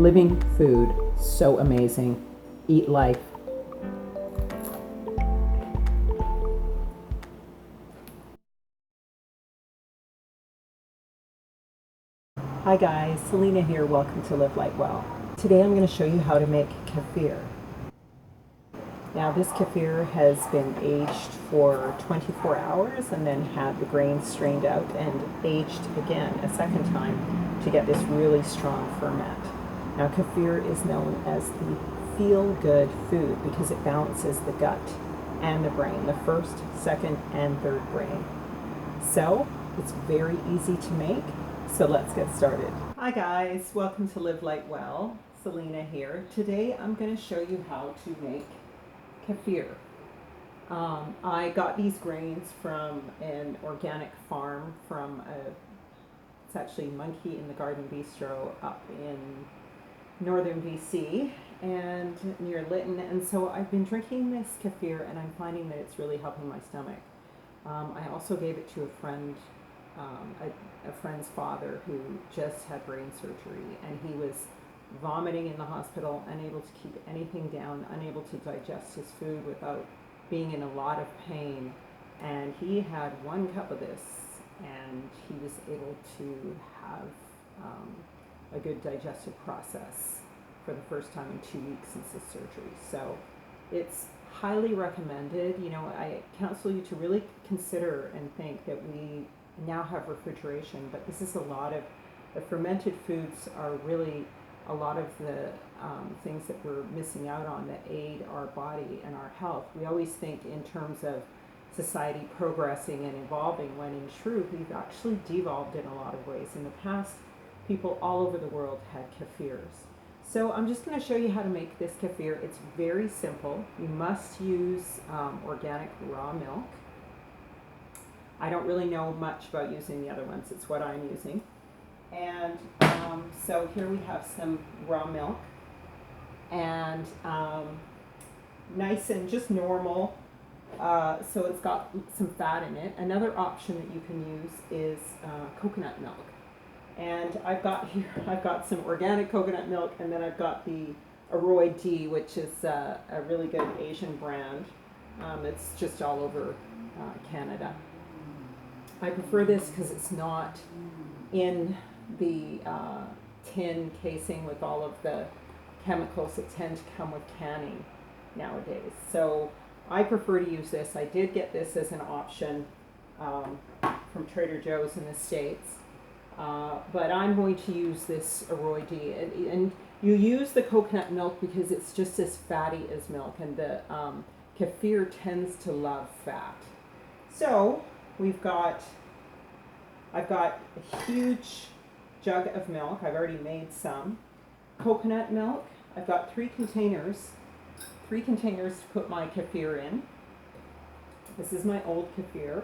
living food, so amazing. Eat life. Hi guys, Selena here. Welcome to Livelightwel. Today I'm going to show you how to make kefir. Now this kefir has been aged for 24 hours and then had the grains strained out and aged again a second time to get this really strong ferment. Now kefir is known as the feel-good food because it balances the gut and the brain, the first, second, and third brain. So it's very easy to make. So let's get started. Hi guys, welcome to Livelightwel. Selena here. Today I'm going to show you how to make kefir. I got these grains from an organic farm from it's actually Monkey in the Garden Bistro up in northern BC and near Lytton. And so I've been drinking this kefir and I'm finding that it's really helping my stomach. I also gave it to a friend. A friend's father who just had brain surgery, and he was vomiting in the hospital, unable to keep anything down, unable to digest his food without being in a lot of pain. And he had 1 cup of this, and he was able to have a good digestive process for the first time in 2 weeks since the surgery. So it's highly recommended. You know, I counsel you to really consider and think that we now have refrigeration, but this is a lot of the fermented foods are really a lot of the things that we're missing out on that aid our body and our health. We always think in terms of society progressing and evolving, when in truth we've actually devolved in a lot of ways. In the past, people all over the world had kefirs. So I'm just going to show you how to make this kefir. It's very simple. You must use organic raw milk. I don't really know much about using the other ones. It's what I'm using. And so here we have some raw milk. And nice and just normal. So it's got some fat in it. Another option that you can use is coconut milk. And I've got some organic coconut milk, and then I've got the Arroy D, which is a really good Asian brand. It's just all over Canada. I prefer this because it's not in the tin casing with all of the chemicals that tend to come with canning nowadays. So I prefer to use this. I did get this as an option from Trader Joe's in the States. But I'm going to use this Arroy D. And you use the coconut milk because it's just as fatty as milk, and the kefir tends to love fat. So I've got a huge jug of milk. I've already made some. Coconut milk. I've got 3 containers to put my kefir in. This is my old kefir.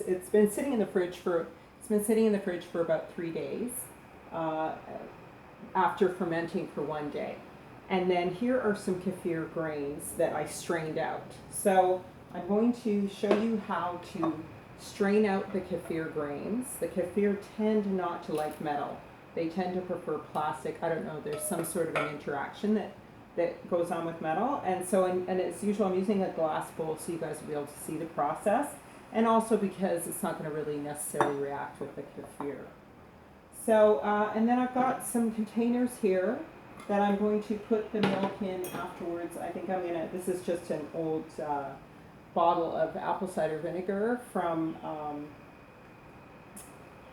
It's been sitting in the fridge for about 3 days after fermenting for 1 day. And then here are some kefir grains that I strained out. So I'm going to show you how to strain out the kefir grains. The kefir tend not to like metal. They tend to prefer plastic. I don't know, there's some sort of an interaction that goes on with metal. And so, and as usual, I'm using a glass bowl so you guys will be able to see the process. And also because it's not going to really necessarily react with the kefir. So, and then I've got some containers here that I'm going to put the milk in afterwards. I think this is just an old bottle of apple cider vinegar from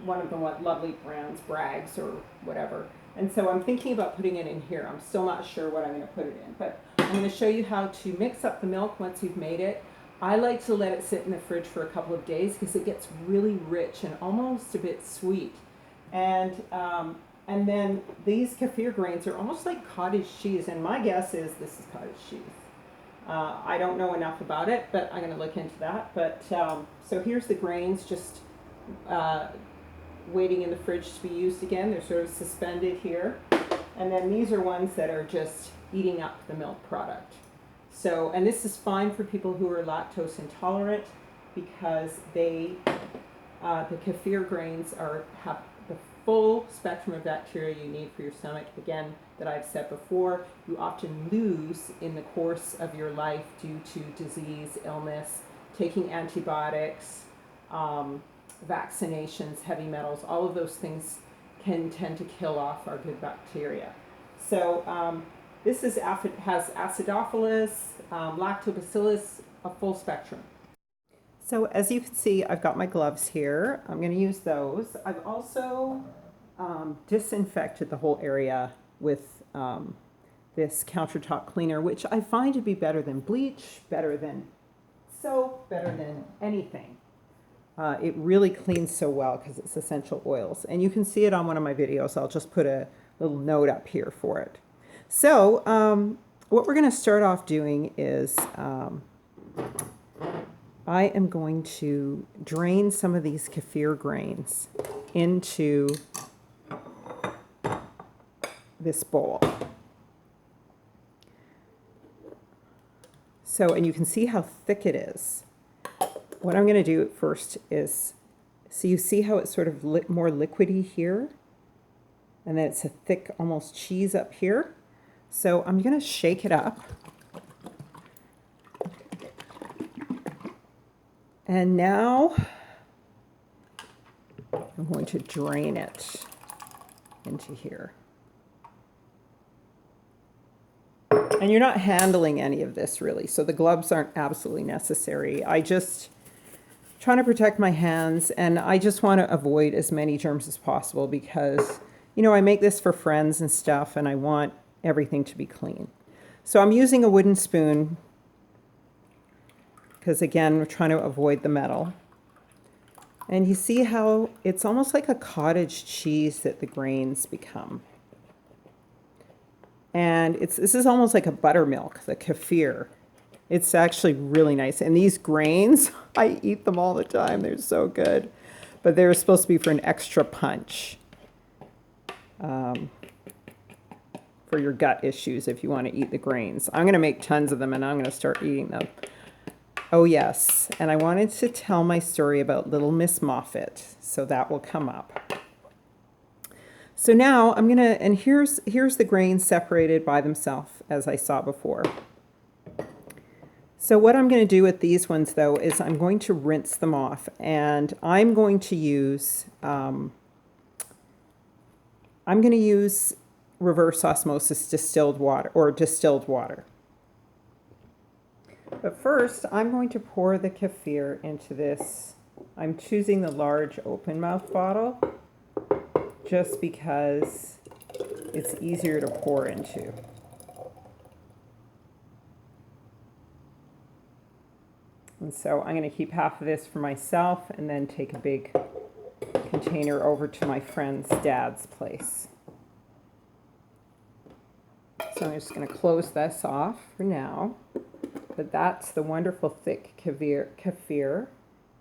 one of the lovely brands, Bragg's or whatever. And so I'm thinking about putting it in here. I'm still not sure what I'm going to put it in, but I'm going to show you how to mix up the milk once you've made it. I like to let it sit in the fridge for a couple of days because it gets really rich and almost a bit sweet. And then these kefir grains are almost like cottage cheese, and my guess is this is cottage cheese. I don't know enough about it, but I'm going to look into that. But so here's the grains just waiting in the fridge to be used again. They're sort of suspended here. And then these are ones that are just eating up the milk product. So, and this is fine for people who are lactose intolerant because the kefir grains have the full spectrum of bacteria you need for your stomach, again, that I've said before, you often lose in the course of your life due to disease, illness, taking antibiotics, vaccinations, heavy metals, all of those things can tend to kill off our good bacteria. So this has acidophilus, lactobacillus, a full spectrum. So as you can see, I've got my gloves here. I'm going to use those. I've also disinfected the whole area with this countertop cleaner, which I find to be better than bleach, better than soap, better than anything. It really cleans so well because it's essential oils. And you can see it on one of my videos. I'll just put a little note up here for it. So what we're going to start off doing is I am going to drain some of these kefir grains into this bowl. So, and you can see how thick it is. What I'm going to do first is, so you see how it's sort of more liquidy here? And then it's a thick, almost cheese up here. So I'm going to shake it up. And now I'm going to drain it into here. And you're not handling any of this really, so the gloves aren't absolutely necessary. I just trying to protect my hands, and I just want to avoid as many germs as possible because, you know, I make this for friends and stuff and I want everything to be clean. So I'm using a wooden spoon because, again, we're trying to avoid the metal. And you see how it's almost like a cottage cheese that the grains become. And this is almost like a buttermilk, the kefir. It's actually really nice. And these grains, I eat them all the time. They're so good. But they're supposed to be for an extra punch. For your gut issues if you want to eat the grains. I'm going to make tons of them and I'm going to start eating them. Oh yes, and I wanted to tell my story about Little Miss Moffat, so that will come up. So now I'm gonna, and here's the grains separated by themselves as I saw before. So what I'm gonna do with these ones though is I'm going to rinse them off, and I'm going to use reverse osmosis distilled water. But first, I'm going to pour the kefir into this. I'm choosing the large open mouth bottle just because it's easier to pour into. And so I'm going to keep half of this for myself and then take a big container over to my friend's dad's place. So I'm just going to close this off for now. But that's the wonderful thick kefir,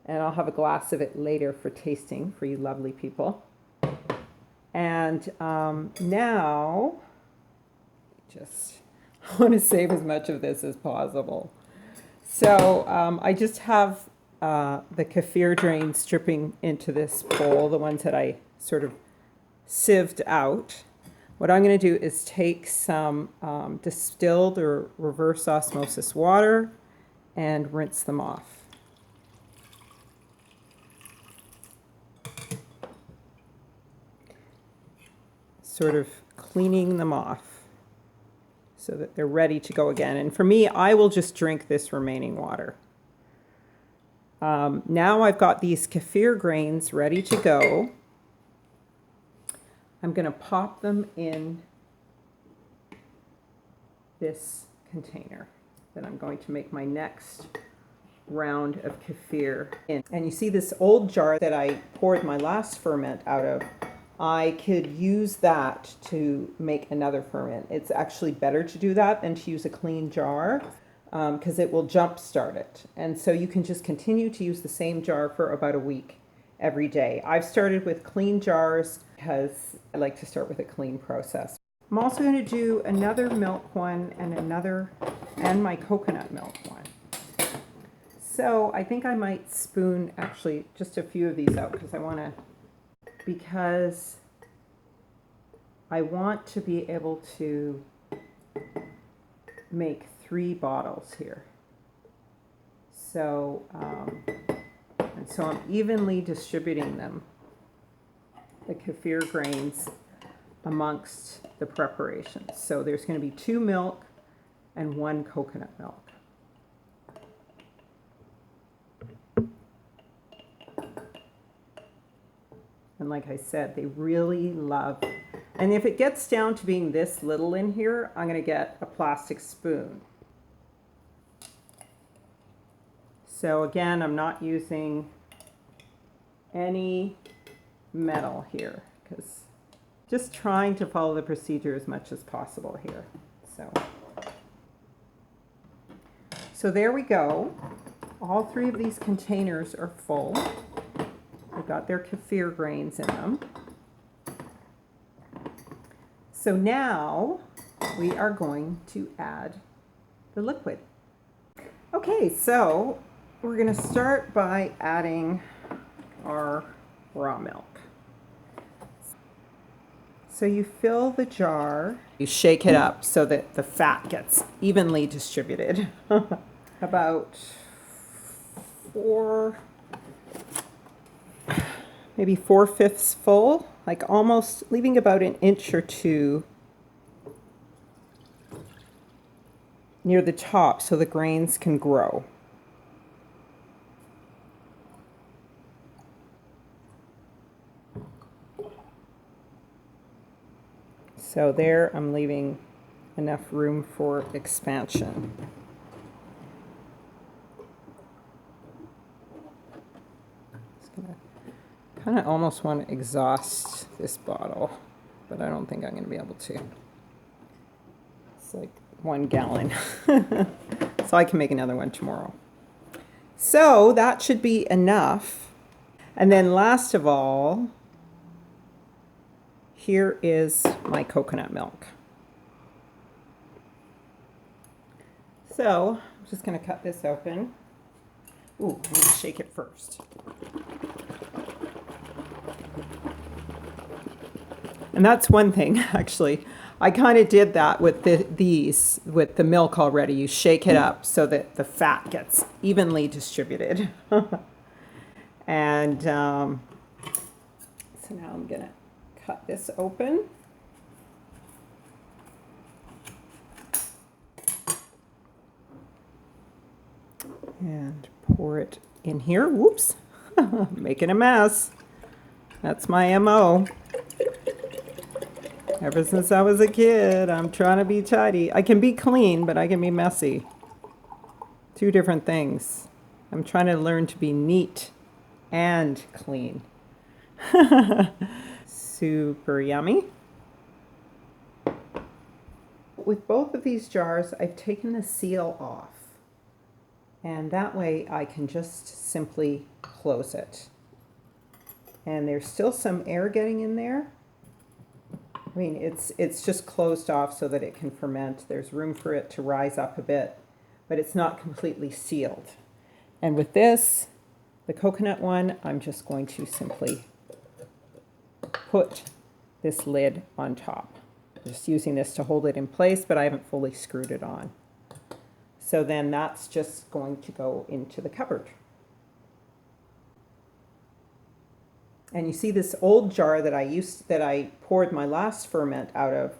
and I'll have a glass of it later for tasting for you lovely people. And now, I want to save as much of this as possible. So I just have the kefir drains dripping into this bowl, the ones that I sort of sieved out. What I'm going to do is take some distilled or reverse osmosis water and rinse them off. Sort of cleaning them off so that they're ready to go again. And for me, I will just drink this remaining water. Now I've got these kefir grains ready to go. I'm going to pop them in this container that I'm going to make my next round of kefir in. And you see this old jar that I poured my last ferment out of, I could use that to make another ferment. It's actually better to do that than to use a clean jar because it will jumpstart it. And so you can just continue to use the same jar for about a week every day. I've started with clean jars because I like to start with a clean process. I'm also going to do another milk one and my coconut milk one. So I think I might spoon actually just a few of these out because I want to be able to make 3 bottles here. So, and so I'm evenly distributing them, the kefir grains, amongst the preparations. So there's going to be 2 milk and 1 coconut milk. And like I said, they really love, and if it gets down to being this little in here, I'm going to get a plastic spoon. So again, I'm not using any metal here, because just trying to follow the procedure as much as possible here. So there we go. All 3 of these containers are full. They've got their kefir grains in them. So now we are going to add the liquid. Okay, so we're going to start by adding our raw milk. So you fill the jar, you shake it up so that the fat gets evenly distributed. About 4, maybe 4/5 full, like almost leaving about an inch or 2 near the top so the grains can grow. So there I'm leaving enough room for expansion. Kind of almost want to exhaust this bottle, but I don't think I'm going to be able to. It's like 1 gallon. So I can make another one tomorrow. So that should be enough. And then last of all, here is my coconut milk. So I'm just going to cut this open. Ooh, I'm going to shake it first. And that's one thing, actually. I kind of did that with with the milk already. You shake it up so that the fat gets evenly distributed. And so now I'm going to cut this open. And pour it in here. Whoops, making a mess. That's my MO. Ever since I was a kid, I'm trying to be tidy. I can be clean, but I can be messy. 2 different things. I'm trying to learn to be neat and clean. Super yummy. With both of these jars, I've taken the seal off. And that way I can just simply close it. And there's still some air getting in there. I mean, it's just closed off so that it can ferment. There's room for it to rise up a bit, but it's not completely sealed. And with this, the coconut one, I'm just going to simply put this lid on top. Just using this to hold it in place, but I haven't fully screwed it on. So then that's just going to go into the cupboard. And you see this old jar that I poured my last ferment out of,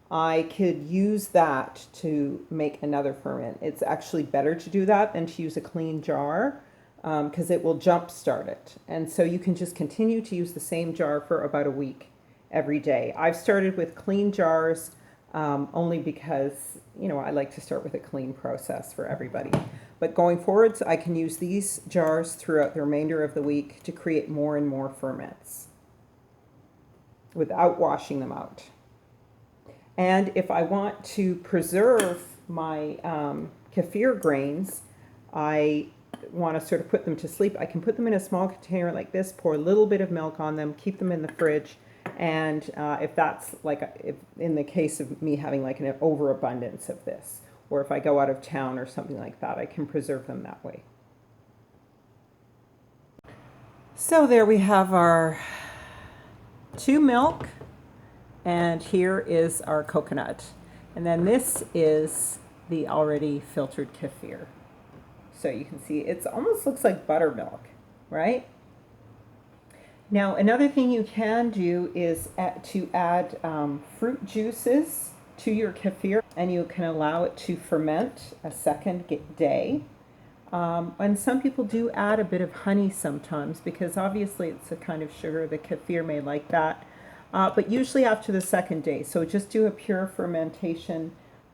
I could use that to make another ferment. It's actually better to do that than to use a clean jar because it will jumpstart it. And so you can just continue to use the same jar for about a week every day. I've started with clean jars only because, you know, I like to start with a clean process for everybody. But going forwards, I can use these jars throughout the remainder of the week to create more and more ferments without washing them out. And if I want to preserve my kefir grains, I want to sort of put them to sleep. I can put them in a small container like this, pour a little bit of milk on them, keep them in the fridge. And if that's if in the case of me having like an overabundance of this, or if I go out of town or something like that, I can preserve them that way. So there we have our 2 milk And here is our coconut. And then this is the already filtered kefir. So you can see it almost looks like buttermilk, right? Now another thing you can do is to add fruit juices to your kefir, and you can allow it to ferment a second day. And some people do add a bit of honey sometimes, because obviously it's a kind of sugar the kefir may like that. But usually after the second day. So just do a pure fermentation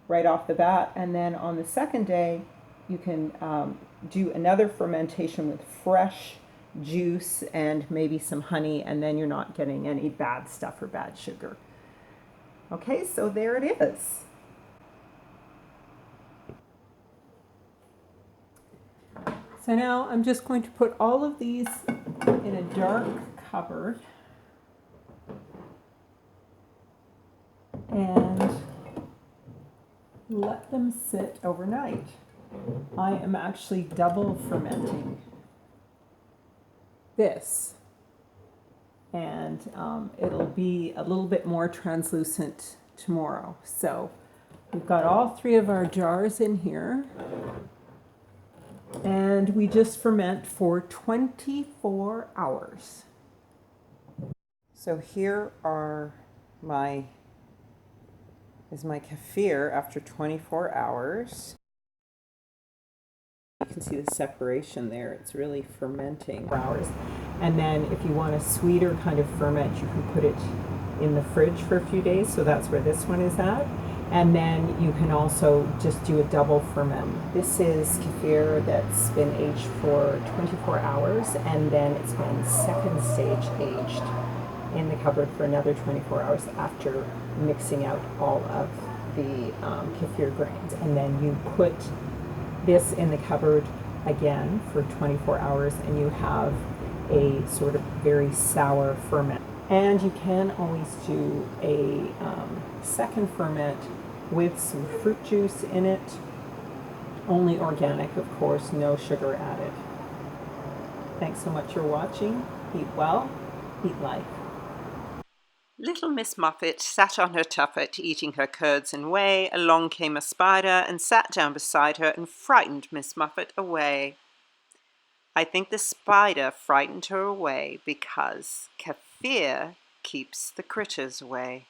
right off the bat, and then on the second day you can do another fermentation with fresh juice and maybe some honey, and then you're not getting any bad stuff or bad sugar. Okay, so there it is. So now I'm just going to put all of these in a dark cupboard and let them sit overnight. I am actually double fermenting this, and it'll be a little bit more translucent tomorrow. So we've got all three of our jars in here, and we just ferment for 24 hours. So here is my kefir after 24 hours. You can see the separation there. It's really fermenting for hours. And then if you want a sweeter kind of ferment, you can put it in the fridge for a few days. So that's where this one is at. And then you can also just do a double ferment. This is kefir that's been aged for 24 hours, and then it's been second stage aged in the cupboard for another 24 hours after mixing out all of the kefir grains. And then you put this in the cupboard again for 24 hours, and you have a sort of very sour ferment. And you can always do a second ferment with some fruit juice in it, only organic, of course, no sugar added. Thanks so much for watching. Eat well, eat life. Little Miss Muffet sat on her tuffet eating her curds and whey. Along came a spider and sat down beside her and frightened Miss Muffet away. I think the spider frightened her away because kefir keeps the critters away.